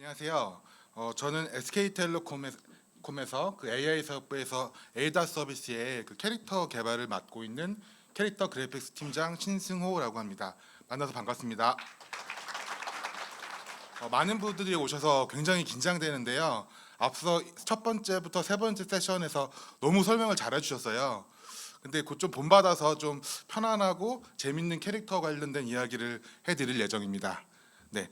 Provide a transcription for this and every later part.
안녕하세요. 저는 SK텔레콤에서 그 AI 사업부에서 에이다 서비스의 그 캐릭터 개발을 맡고 있는 캐릭터 그래픽스 팀장 신승호라고 합니다. 만나서 반갑습니다. 많은 분들이 오셔서 굉장히 긴장되는데요. 앞서 첫 번째부터 세 번째 세션에서 너무 설명을 잘해 주셨어요. 근데 곧 좀 본받아서 좀 편안하고 재밌는 캐릭터 관련된 이야기를 해드릴 예정입니다. 네,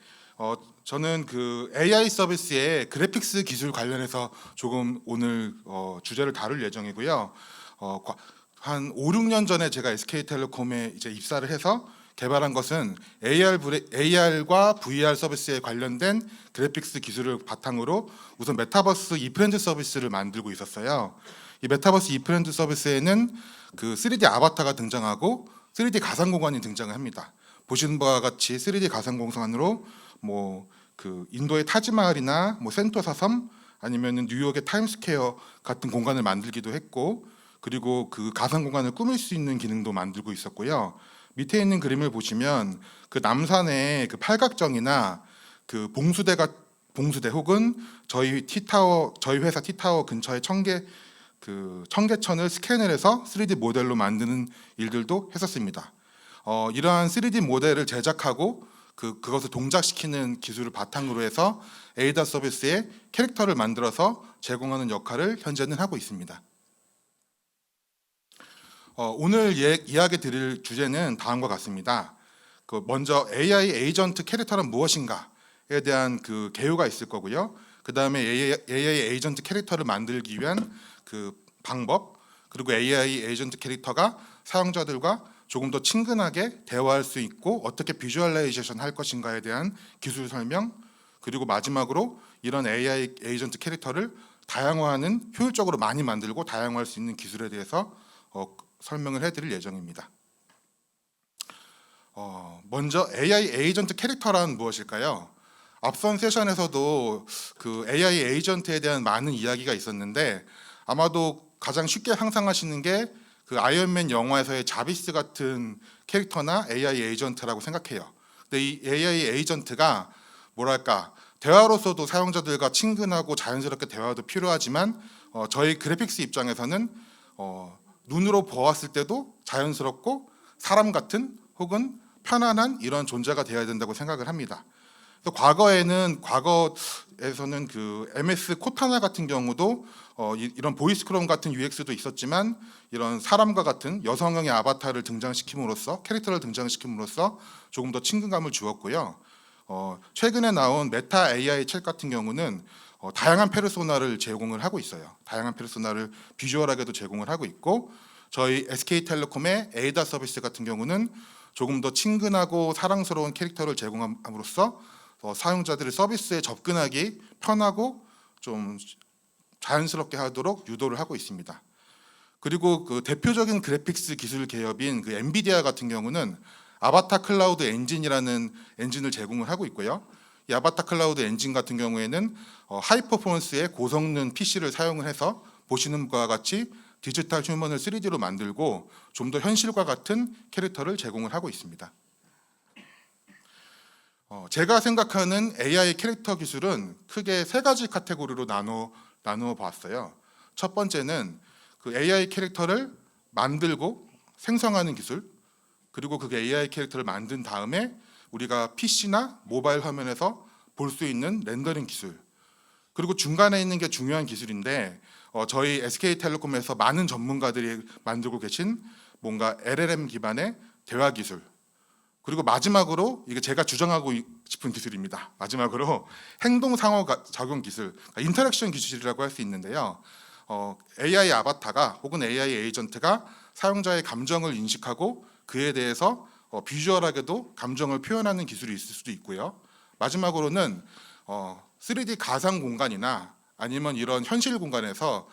저는 그 AI 서비스의 그래픽스 기술 관련해서 조금 오늘 주제를 다룰 예정이고요. 한 5, 6년 전에 제가 SK텔레콤에 이제 입사를 해서 개발한 것은 AR과 VR 서비스에 관련된 그래픽스 기술을 바탕으로 우선 메타버스 이프렌드 서비스를 만들고 있었어요. 이 메타버스 이프렌드 서비스에는 그 3D 아바타가 등장하고 3D 가상 공간이 등장을 합니다. 보시는 바와 같이 3D 가상 공간으로 뭐 그 인도의 타지마할이나 뭐 센토사 섬 아니면은 뉴욕의 타임스퀘어 같은 공간을 만들기도 했고, 그리고 그 가상 공간을 꾸밀 수 있는 기능도 만들고 있었고요. 밑에 있는 그림을 보시면 그 남산의 그 팔각정이나 그 봉수대 혹은 저희 회사 T타워 근처의 청계천을 스캔을 해서 3D 모델로 만드는 일들도 했었습니다. 이러한 3D 모델을 제작하고 그것을 동작시키는 기술을 바탕으로 해서 에이다 서비스의 캐릭터를 만들어서 제공하는 역할을 현재는 하고 있습니다. 오늘 이야기 드릴 주제는 다음과 같습니다. 먼저 AI 에이전트 캐릭터는 무엇인가에 대한 그 개요가 있을 거고요. 그 다음에 AI 에이전트 캐릭터를 만들기 위한 그 방법, 그리고 AI 에이전트 캐릭터가 사용자들과 조금 더 친근하게 대화할 수 있고 어떻게 비주얼라이제이션 할 것인가에 대한 기술 설명, 그리고 마지막으로 이런 AI 에이전트 캐릭터를 다양화하는, 효율적으로 많이 만들고 다양화할 수 있는 기술에 대해서 설명을 해드릴 예정입니다. 먼저 AI 에이전트 캐릭터란 무엇일까요? 앞선 세션에서도 그 AI 에이전트에 대한 많은 이야기가 있었는데, 아마도 가장 쉽게 상상하시는 게 그 아이언맨 영화에서의 자비스 같은 캐릭터나 AI 에이전트라고 생각해요. 근데 이 AI 에이전트가 뭐랄까, 대화로서도 사용자들과 친근하고 자연스럽게 대화도 필요하지만 저희 그래픽스 입장에서는 눈으로 보았을 때도 자연스럽고 사람 같은 혹은 편안한 이런 존재가 되어야 된다고 생각을 합니다. 과거에서는 그 MS 코타나 같은 경우도 이런 보이스크롬 같은 UX도 있었지만, 이런 사람과 같은 여성형의 아바타를 등장시킴으로써, 캐릭터를 등장시킴으로써 조금 더 친근감을 주었고요. 최근에 나온 메타 AI 챗 같은 경우는 다양한 페르소나를 제공을 하고 있어요. 다양한 페르소나를 비주얼하게도 제공을 하고 있고, 저희 SK텔레콤의 에이다 서비스 같은 경우는 조금 더 친근하고 사랑스러운 캐릭터를 제공함으로써 사용자들의 서비스에 접근하기 편하고 좀 자연스럽게 하도록 유도를 하고 있습니다. 그리고 그 대표적인 그래픽스 기술 기업인 그 엔비디아 같은 경우는 아바타 클라우드 엔진이라는 엔진을 제공을 하고 있고요. 이 아바타 클라우드 엔진 같은 경우에는 하이 퍼포먼스의 고성능 PC를 사용을 해서 보시는 것과 같이 디지털 휴먼을 3D로 만들고 좀 더 현실과 같은 캐릭터를 제공을 하고 있습니다. 제가 생각하는 AI 캐릭터 기술은 크게 세 가지 카테고리로 나누어 봤어요. 첫 번째는 그 AI 캐릭터를 만들고 생성하는 기술, 그리고 그 AI 캐릭터를 만든 다음에 우리가 PC나 모바일 화면에서 볼 수 있는 렌더링 기술, 그리고 중간에 있는 게 중요한 기술인데 저희 SK텔레콤에서 많은 전문가들이 만들고 계신 뭔가 LLM 기반의 대화 기술, 그리고 마지막으로 이게 제가 주장하고 싶은 기술입니다. 마지막으로 행동 상호 작용 기술, 그러니까 인터랙션 기술이라고 할 수 있는데요. AI 아바타가 혹은 AI 에이전트가 사용자의 감정을 인식하고 그에 대해서 비주얼하게도 감정을 표현하는 기술이 있을 수도 있고요. 마지막으로는 3D 가상 공간이나 아니면 이런 현실 공간에서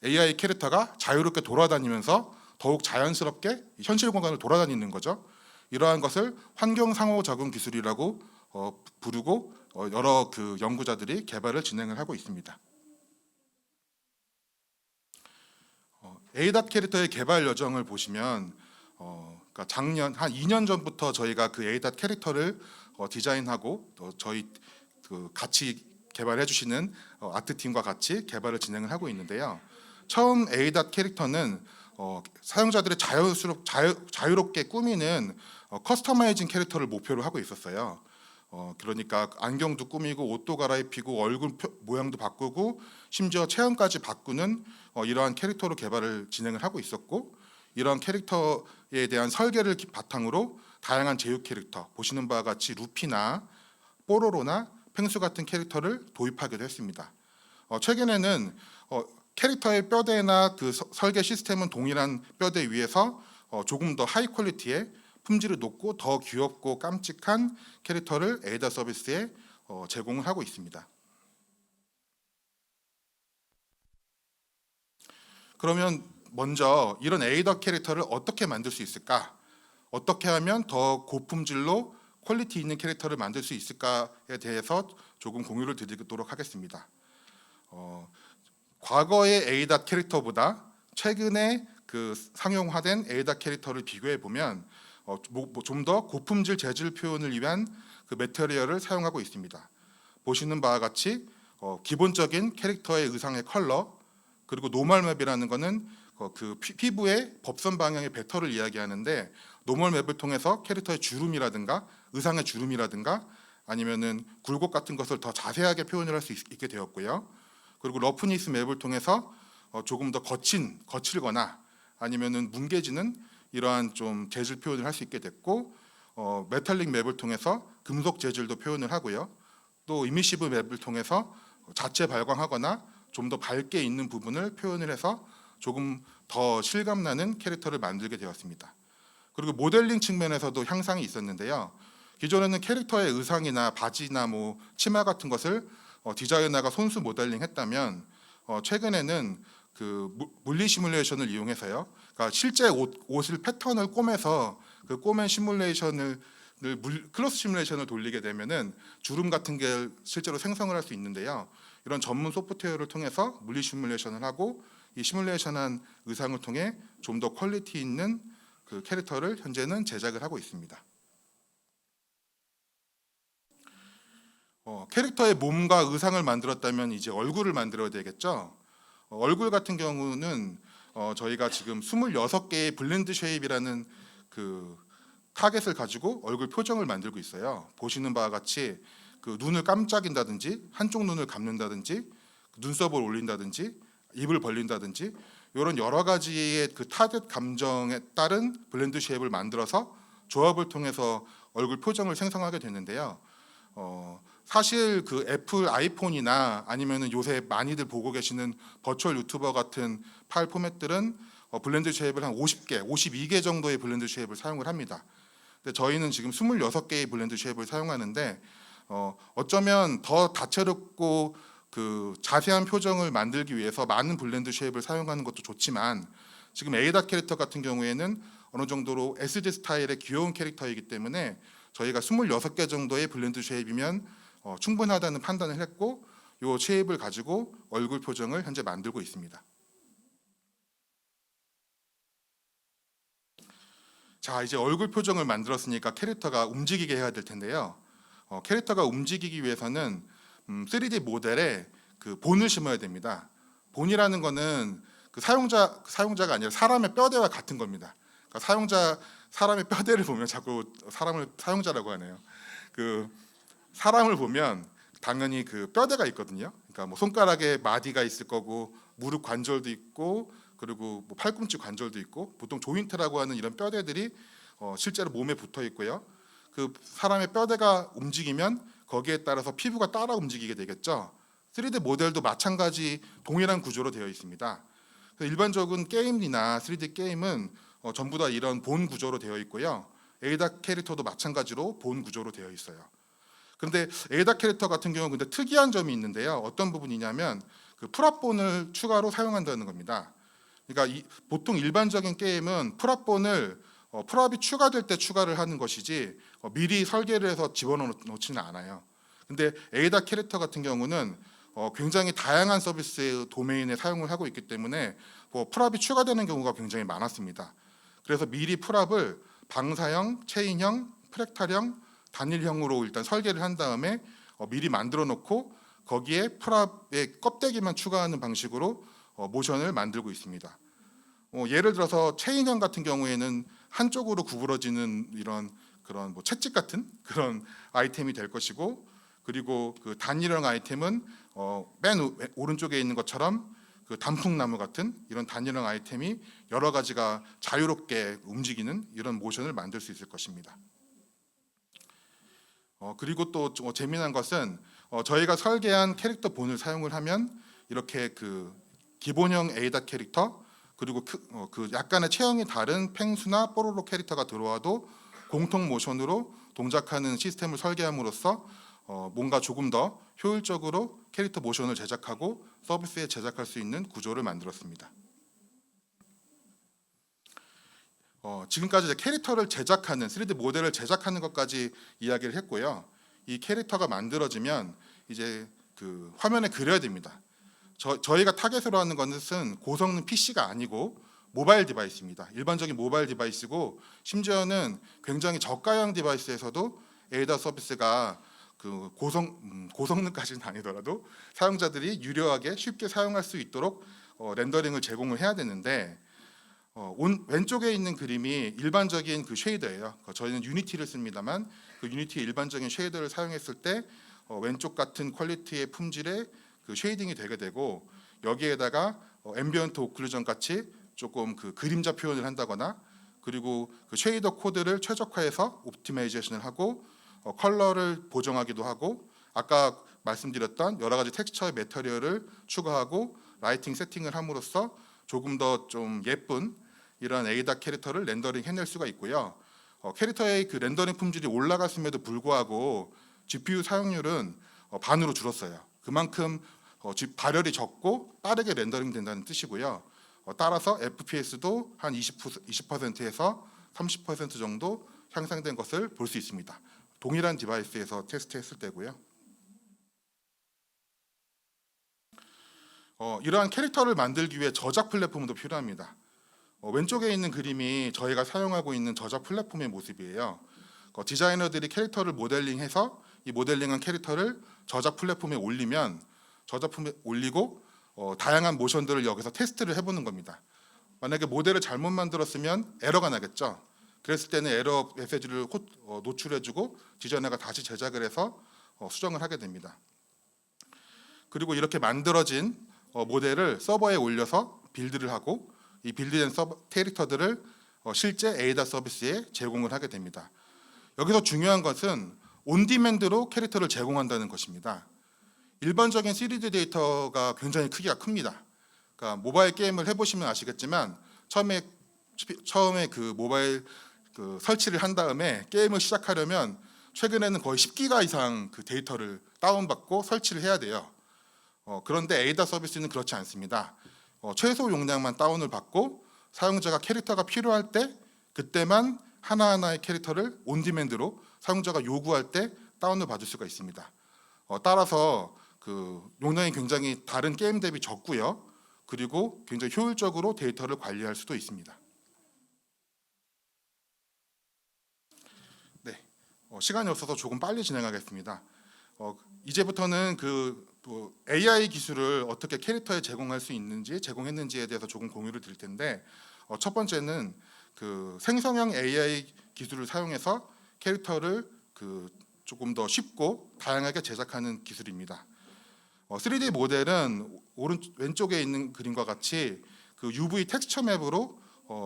AI 캐릭터가 자유롭게 돌아다니면서 더욱 자연스럽게 현실 공간을 돌아다니는 거죠. 이러한 것을 환경 상호작용 기술이라고 부르고 여러 그 연구자들이 개발을 진행을 하고 있습니다. 에이닷 캐릭터의 개발 여정을 보시면 그러니까 작년 한 2년 전부터 저희가 그 에이닷 캐릭터를 디자인하고 저희 그 같이 개발해 주시는 아트팀과 같이 개발을 진행을 하고 있는데요. 처음 A.dot 캐릭터는 사용자들의 자유롭게 꾸미는 커스터마이징 캐릭터를 목표로 하고 있었어요. 그러니까 안경도 꾸미고 옷도 갈아입히고 얼굴 모양도 바꾸고 심지어 체형까지 바꾸는 이러한 캐릭터로 개발을 진행을 하고 있었고, 이러한 캐릭터에 대한 설계를 바탕으로 다양한 제휴 캐릭터, 보시는 바와 같이 루피나 뽀로로나 펭수 같은 캐릭터를 도입하기도 했습니다. 최근에는 캐릭터의 뼈대나 그 설계 시스템은 동일한 뼈대 위에서 조금 더 하이 퀄리티의 품질이 높고 더 귀엽고 깜찍한 캐릭터를 에이다 서비스에 제공을 하고 있습니다. 그러면 먼저 이런 에이다 캐릭터를 어떻게 만들 수 있을까? 어떻게 하면 더 고품질로 퀄리티 있는 캐릭터를 만들 수 있을까에 대해서 조금 공유를 드리도록 하겠습니다. 과거의 에이다 캐릭터보다 최근에 그 상용화된 에이다 캐릭터를 비교해 보면 좀 더 고품질 재질 표현을 위한 그 매테리얼을 사용하고 있습니다. 보시는 바와 같이 기본적인 캐릭터의 의상의 컬러, 그리고 노멀 맵이라는 것은 그 피부의 법선 방향의 배터를 이야기하는데, 노멀 맵을 통해서 캐릭터의 주름이라든가 의상의 주름이라든가 아니면은 굴곡 같은 것을 더 자세하게 표현을 할 수 있게 되었고요. 그리고 러프니스 맵을 통해서 조금 더 거칠거나 아니면은 뭉개지는 이러한 좀 재질 표현을 할 수 있게 됐고, 메탈릭 맵을 통해서 금속 재질도 표현을 하고요. 또 이미시브 맵을 통해서 자체 발광하거나 좀 더 밝게 있는 부분을 표현을 해서 조금 더 실감나는 캐릭터를 만들게 되었습니다. 그리고 모델링 측면에서도 향상이 있었는데요. 기존에는 캐릭터의 의상이나 바지나 뭐 치마 같은 것을 디자이너가 손수 모델링했다면, 최근에는 그 물리 시뮬레이션을 이용해서요. 그러니까 실제 옷을 패턴을 꼬매서 그 꼬맨 시뮬레이션을 클로스 시뮬레이션을 돌리게 되면은 주름 같은 게 실제로 생성을 할 수 있는데요. 이런 전문 소프트웨어를 통해서 물리 시뮬레이션을 하고 이 시뮬레이션한 의상을 통해 좀 더 퀄리티 있는 그 캐릭터를 현재는 제작을 하고 있습니다. 캐릭터의 몸과 의상을 만들었다면 이제 얼굴을 만들어야 되겠죠. 얼굴 같은 경우는 저희가 지금 26개의 블렌드 쉐입이라는 그 타겟을 가지고 얼굴 표정을 만들고 있어요. 보시는 바와 같이 그 눈을 깜짝인다든지 한쪽 눈을 감는다든지 눈썹을 올린다든지 입을 벌린다든지 이런 여러 가지의 그 타겟 감정에 따른 블렌드 쉐입을 만들어서 조합을 통해서 얼굴 표정을 생성하게 됐는데요. 사실 그 애플 아이폰이나 아니면은 요새 많이들 보고 계시는 버추얼 유튜버 같은 파일 포맷들은 블렌드 쉐입을 한 50개, 52개 정도의 블렌드 쉐입을 사용을 합니다. 근데 저희는 지금 26개의 블렌드 쉐입을 사용하는데, 어쩌면 더 다채롭고 그 자세한 표정을 만들기 위해서 많은 블렌드 쉐입을 사용하는 것도 좋지만, 지금 에이다 캐릭터 같은 경우에는 어느 정도로 SD 스타일의 귀여운 캐릭터이기 때문에 저희가 26개 정도의 블렌드 쉐입이면 충분하다는 판단을 했고, 이 쉐입을 가지고 얼굴 표정을 현재 만들고 있습니다. 자, 이제 얼굴 표정을 만들었으니까 캐릭터가 움직이게 해야 될 텐데요. 캐릭터가 움직이기 위해서는 3D 모델에 그 본을 심어야 됩니다. 본이라는 거는 그 사용자가 아니라 사람의 뼈대와 같은 겁니다. 그러니까 사람의 뼈대를 보면 자꾸 사람을 사용자라고 하네요. 그 사람을 보면 당연히 그 뼈대가 있거든요. 그러니까 뭐 손가락에 마디가 있을 거고 무릎 관절도 있고 그리고 뭐 팔꿈치 관절도 있고, 보통 조인트라고 하는 이런 뼈대들이 실제로 몸에 붙어 있고요. 그 사람의 뼈대가 움직이면 거기에 따라서 피부가 따라 움직이게 되겠죠. 3D 모델도 마찬가지 동일한 구조로 되어 있습니다. 일반적인 게임이나 3D 게임은 전부 다 이런 본 구조로 되어 있고요. 에이다 캐릭터도 마찬가지로 본 구조로 되어 있어요. 그런데 에이다 캐릭터 같은 경우는 근데 특이한 점이 있는데요. 어떤 부분이냐면 그 프랍본을 추가로 사용한다는 겁니다. 그러니까 보통 일반적인 게임은 프랍이 추가될 때 추가를 하는 것이지 미리 설계를 해서 집어넣지는 않아요. 근데 에이다 캐릭터 같은 경우는 굉장히 다양한 서비스 도메인에 사용을 하고 있기 때문에 프랍이 추가되는 경우가 굉장히 많았습니다. 그래서 미리 프랍을 방사형, 체인형, 프랙탈형, 단일형으로 일단 설계를 한 다음에 미리 만들어 놓고 거기에 프랍의 껍데기만 추가하는 방식으로 모션을 만들고 있습니다. 예를 들어서 체인형 같은 경우에는 한쪽으로 구부러지는 이런 그런 뭐 채찍 같은 그런 아이템이 될 것이고, 그리고 그 단일형 아이템은 맨 오른쪽에 있는 것처럼 그 단풍나무 같은 이런 단일형 아이템이 여러 가지가 자유롭게 움직이는 이런 모션을 만들 수 있을 것입니다. 그리고 또 재미난 것은 저희가 설계한 캐릭터 본을 사용을 하면 이렇게 그 기본형 에이다 캐릭터, 그리고 그 약간의 체형이 다른 펭수나 뽀로로 캐릭터가 들어와도 공통 모션으로 동작하는 시스템을 설계함으로써 뭔가 조금 더 효율적으로 캐릭터 모션을 제작하고 서비스에 제작할 수 있는 구조를 만들었습니다. 지금까지 이제 캐릭터를 제작하는 3D 모델을 제작하는 것까지 이야기를 했고요. 이 캐릭터가 만들어지면 이제 그 화면에 그려야 됩니다. 저희가 타겟으로 하는 것은 고성능 PC가 아니고 모바일 디바이스입니다. 일반적인 모바일 디바이스고, 심지어는 굉장히 저가형 디바이스에서도 에이다 서비스가 그 고성능까지는 아니더라도 사용자들이 유료하게 쉽게 사용할 수 있도록 렌더링을 제공을 해야 되는데, 왼쪽에 있는 그림이 일반적인 그 쉐이더예요. 저희는 유니티를 씁니다만 그 유니티의 일반적인 쉐이더를 사용했을 때 왼쪽 같은 퀄리티의 품질의 그 쉐이딩이 되게 되고, 여기에다가 앰비언트 오클루전 같이 조금 그 그림자 표현을 한다거나, 그리고 그 쉐이더 코드를 최적화해서 옵티마이제이션을 하고 컬러를 보정하기도 하고, 아까 말씀드렸던 여러 가지 텍스처의 매터리얼을 추가하고 라이팅 세팅을 함으로써 조금 더 좀 예쁜 이런 에이다 캐릭터를 렌더링 해낼 수가 있고요. 캐릭터의 그 렌더링 품질이 올라갔음에도 불구하고 GPU 사용률은 반으로 줄었어요. 그만큼 발열이 적고 빠르게 렌더링 된다는 뜻이고요. 따라서 FPS도 한 20%에서 30% 정도 향상된 것을 볼 수 있습니다. 동일한 디바이스에서 테스트했을 때고요. 이러한 캐릭터를 만들기 위해 저작 플랫폼도 필요합니다. 왼쪽에 있는 그림이 저희가 사용하고 있는 저작 플랫폼의 모습이에요. 디자이너들이 캐릭터를 모델링해서 이 모델링한 캐릭터를 저작 플랫폼에 올리면, 저작 플랫폼에 올리고 다양한 모션들을 여기서 테스트를 해보는 겁니다. 만약에 모델을 잘못 만들었으면 에러가 나겠죠. 그랬을 때는 에러 메시지를 노출해주고 디자이너가 다시 제작을 해서 수정을 하게 됩니다. 그리고 이렇게 만들어진 모델을 서버에 올려서 빌드를 하고, 이 빌드된 캐릭터들을 실제 에이다 서비스에 제공을 하게 됩니다. 여기서 중요한 것은 온디맨드로 캐릭터를 제공한다는 것입니다. 일반적인 3D 데이터가 굉장히 크기가 큽니다. 그러니까 모바일 게임을 해보시면 아시겠지만 처음에 그 모바일 그 설치를 한 다음에 게임을 시작하려면 최근에는 거의 10기가 이상 그 데이터를 다운받고 설치를 해야 돼요. 그런데 에이다 서비스는 그렇지 않습니다. 최소 용량만 다운을 받고 사용자가 캐릭터가 필요할 때 그때만 하나하나의 캐릭터를 온디맨드로 사용자가 요구할 때 다운을 받을 수가 있습니다. 따라서 그 용량이 굉장히 다른 게임 대비 적고요. 그리고 굉장히 효율적으로 데이터를 관리할 수도 있습니다. 네, 시간이 없어서 조금 빨리 진행하겠습니다. 이제부터는 AI 기술을 어떻게 캐릭터에 제공했는지에 대해서 조금 공유를 드릴 텐데, 첫 번째는 그 생성형 AI 기술을 사용해서 캐릭터를 조금 더 쉽고 다양하게 제작하는 기술입니다. 3D 모델은 왼쪽에 있는 그림과 같이 그 UV 텍스처 맵으로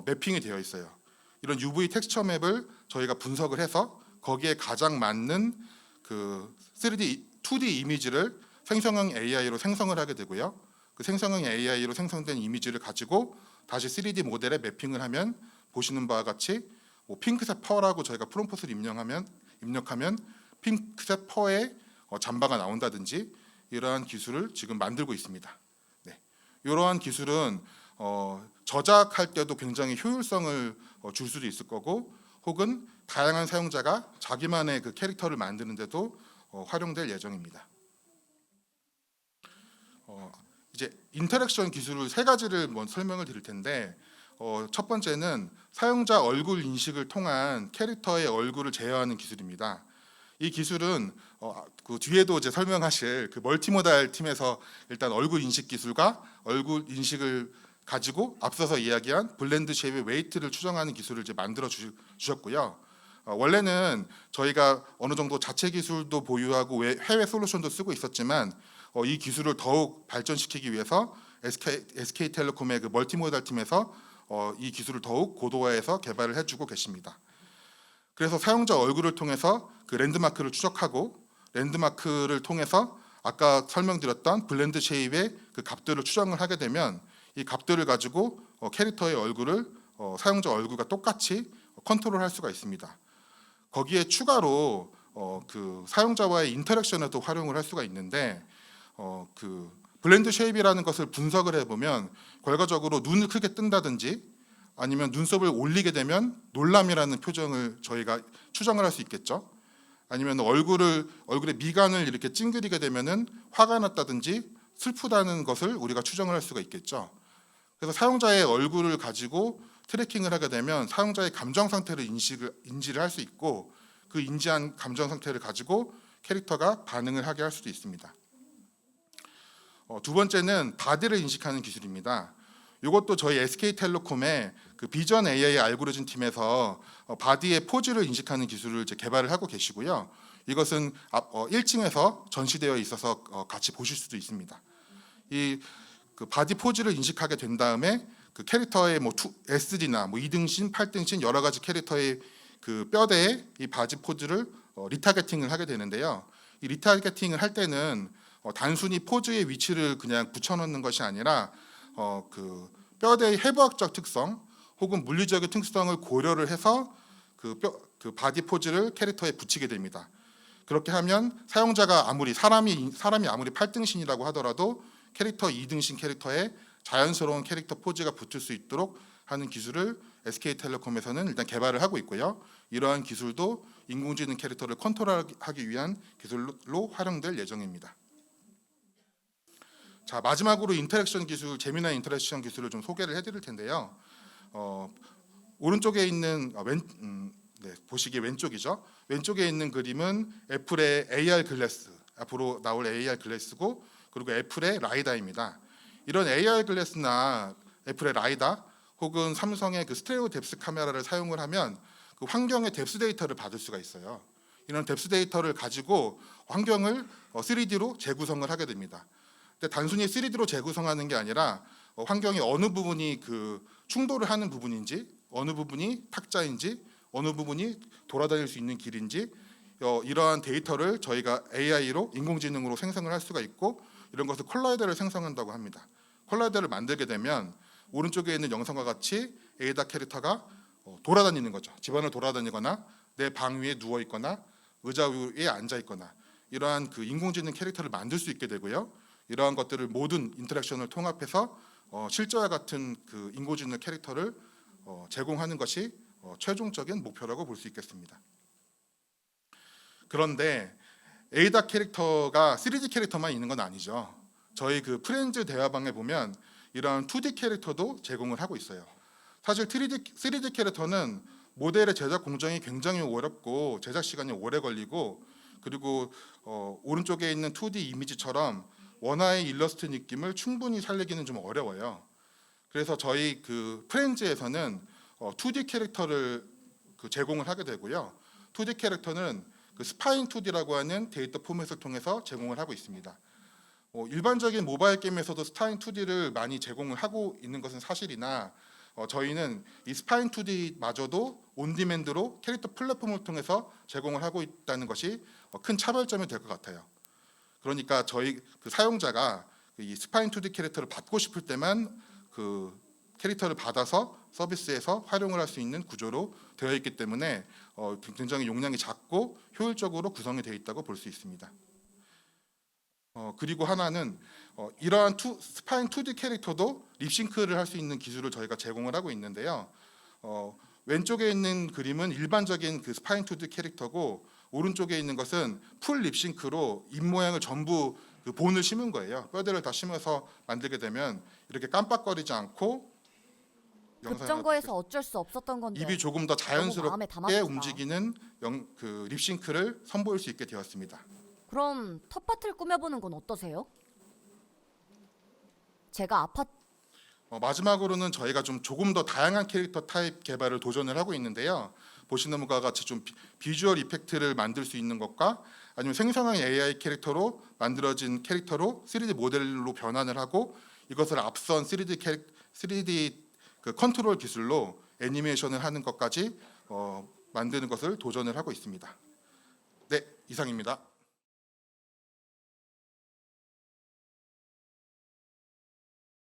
매핑이 되어 있어요. 이런 UV 텍스처 맵을 저희가 분석을 해서 거기에 가장 맞는 그 2D 이미지를 생성형 AI로 생성을 하게 되고요. 그 생성형 AI로 생성된 이미지를 가지고 다시 3D 모델에 매핑을 하면 보시는 바와 같이 핑크색 펄하고 저희가 프롬프트를 입력하면 핑크색 펄의 잠바가 나온다든지 이러한 기술을 지금 만들고 있습니다. 네. 이러한 기술은 저작할 때도 굉장히 효율성을 줄 수도 있을 거고, 혹은 다양한 사용자가 자기만의 그 캐릭터를 만드는데도 활용될 예정입니다. 이제 인터랙션 기술을 세 가지를 설명을 드릴 텐데, 첫 번째는 사용자 얼굴 인식을 통한 캐릭터의 얼굴을 제어하는 기술입니다. 이 기술은 그 뒤에도 이제 설명하실 그 멀티모달 팀에서 일단 얼굴 인식 기술과 얼굴 인식을 가지고 앞서서 이야기한 블렌드 쉐입의 웨이트를 추정하는 기술을 이제 만들어 주셨고요. 원래는 저희가 어느 정도 자체 기술도 보유하고 해외 솔루션도 쓰고 있었지만 이 기술을 더욱 발전시키기 위해서 SK텔레콤의 그 멀티모달 팀에서 이 기술을 더욱 고도화해서 개발을 해주고 계십니다. 그래서 사용자 얼굴을 통해서 그 랜드마크를 추적하고 랜드마크를 통해서 아까 설명드렸던 블렌드 쉐입의 그 값들을 추정을 하게 되면 이 값들을 가지고 캐릭터의 얼굴을 사용자 얼굴과 똑같이 컨트롤할 수가 있습니다. 거기에 추가로 그 사용자와의 인터랙션에도 활용을 할 수가 있는데 그 블렌드 쉐입이라는 것을 분석을 해보면 결과적으로 눈을 크게 뜬다든지 아니면 눈썹을 올리게 되면 놀람이라는 표정을 저희가 추정을 할 수 있겠죠. 아니면 얼굴의 미간을 이렇게 찡그리게 되면은 화가 났다든지 슬프다는 것을 우리가 추정을 할 수가 있겠죠. 그래서 사용자의 얼굴을 가지고 트래킹을 하게 되면 사용자의 감정 상태를 인지를 할 수 있고 그 인지한 감정 상태를 가지고 캐릭터가 반응을 하게 할 수도 있습니다. 두 번째는 바디를 인식하는 기술입니다. 이것도 저희 SK텔레콤의 그 비전 AI 알고리즘 팀에서 바디의 포즈를 인식하는 기술을 이제 개발을 하고 계시고요. 이것은 1층에서 전시되어 있어서 같이 보실 수도 있습니다. 이 그 바디 포즈를 인식하게 된 다음에 그 캐릭터의 뭐 SD나 뭐 2등신, 8등신 여러 가지 캐릭터의 그 뼈대에 이 바디 포즈를 리타겟팅을 하게 되는데요. 이 리타겟팅을 할 때는 단순히 포즈의 위치를 그냥 붙여놓는 것이 아니라 그 뼈대의 해부학적 특성 혹은 물리적인 특성을 고려를 해서 그 바디 포즈를 캐릭터에 붙이게 됩니다. 그렇게 하면 사용자가 사람이 아무리 8등신이라고 하더라도 캐릭터 2등신 캐릭터에 자연스러운 캐릭터 포즈가 붙을 수 있도록 하는 기술을 SK텔레콤에서는 일단 개발을 하고 있고요. 이러한 기술도 인공지능 캐릭터를 컨트롤하기 위한 기술로 활용될 예정입니다. 자, 마지막으로 인터랙션 기술, 재미난 인터랙션 기술을 좀 소개를 해드릴 텐데요. 오른쪽에 있는 보시기에 왼쪽이죠. 왼쪽에 있는 그림은 애플의 AR 글래스, 앞으로 나올 AR 글래스고, 그리고 애플의 라이다입니다. 이런 AR 글래스나 애플의 라이다 혹은 삼성의 그 스테레오 뎁스 카메라를 사용을 하면 그 환경의 뎁스 데이터를 받을 수가 있어요. 이런 뎁스 데이터를 가지고 환경을 3D로 재구성을 하게 됩니다. 근데 단순히 3D로 재구성하는 게 아니라 환경의 어느 부분이 그 충돌을 하는 부분인지, 어느 부분이 탁자인지, 어느 부분이 돌아다닐 수 있는 길인지 이러한 데이터를 저희가 AI로 인공지능으로 생성을 할 수가 있고 이런 것을 콜라이더를 생성한다고 합니다. 콜라이더를 만들게 되면 오른쪽에 있는 영상과 같이 에이다 캐릭터가 돌아다니는 거죠. 집안을 돌아다니거나 내 방 위에 누워 있거나 의자 위에 앉아 있거나 이러한 그 인공지능 캐릭터를 만들 수 있게 되고요. 이러한 것들을 모든 인터랙션을 통합해서 실제와 같은 그 인공지능 캐릭터를 제공하는 것이 최종적인 목표라고 볼 수 있겠습니다. 그런데 에이다 캐릭터가 3D 캐릭터만 있는 건 아니죠. 저희 그 프렌즈 대화방에 보면 이런 2D 캐릭터도 제공을 하고 있어요. 사실 3D 캐릭터는 모델의 제작 공정이 굉장히 어렵고 제작 시간이 오래 걸리고 그리고 오른쪽에 있는 2D 이미지처럼 원화의 일러스트 느낌을 충분히 살리기는 좀 어려워요. 그래서 저희 그 프렌즈에서는 2D 캐릭터를 제공을 하게 되고요. 2D 캐릭터는 그 스파인 2D라고 하는 데이터 포맷을 통해서 제공을 하고 있습니다. 일반적인 모바일 게임에서도 스파인 2D를 많이 제공을 하고 있는 것은 사실이나 저희는 이 스파인 2D마저도 온디맨드로 캐릭터 플랫폼을 통해서 제공을 하고 있다는 것이 큰 차별점이 될 것 같아요. 그러니까 저희 그 사용자가 이 스파인 2D 캐릭터를 받고 싶을 때만 그 캐릭터를 받아서 서비스에서 활용을 할 수 있는 구조로 되어 있기 때문에 굉장히 용량이 작고 효율적으로 구성이 되어 있다고 볼 수 있습니다. 그리고 하나는 이러한 스파인 2D 캐릭터도 립싱크를 할 수 있는 기술을 저희가 제공을 하고 있는데요. 왼쪽에 있는 그림은 일반적인 그 스파인 2D 캐릭터고 오른쪽에 있는 것은 풀 립싱크로 입 모양을 전부 그 본을 심은 거예요. 뼈대를 다 심어서 만들게 되면 이렇게 깜빡거리지 않고 급정거해서 어쩔 수 없었던 건데. 입이 조금 더 마음에 자연스럽게 담아봅시다. 움직이는 그 립싱크를 선보일 수 있게 되었습니다. 그럼 텃밭을 꾸며보는 건 어떠세요? 제가 아파트 마지막으로는 저희가 조금 더 다양한 캐릭터 타입 개발을 도전을 하고 있는데요. 보시는 것과 같이 좀 비주얼 이펙트를 만들 수 있는 것과 아니면 생성형 AI 캐릭터로 만들어진 캐릭터로 3D 모델로 변환을 하고 이것을 앞선 3D 그 컨트롤 기술로 애니메이션을 하는 것까지 만드는 것을 도전을 하고 있습니다. 네, 이상입니다.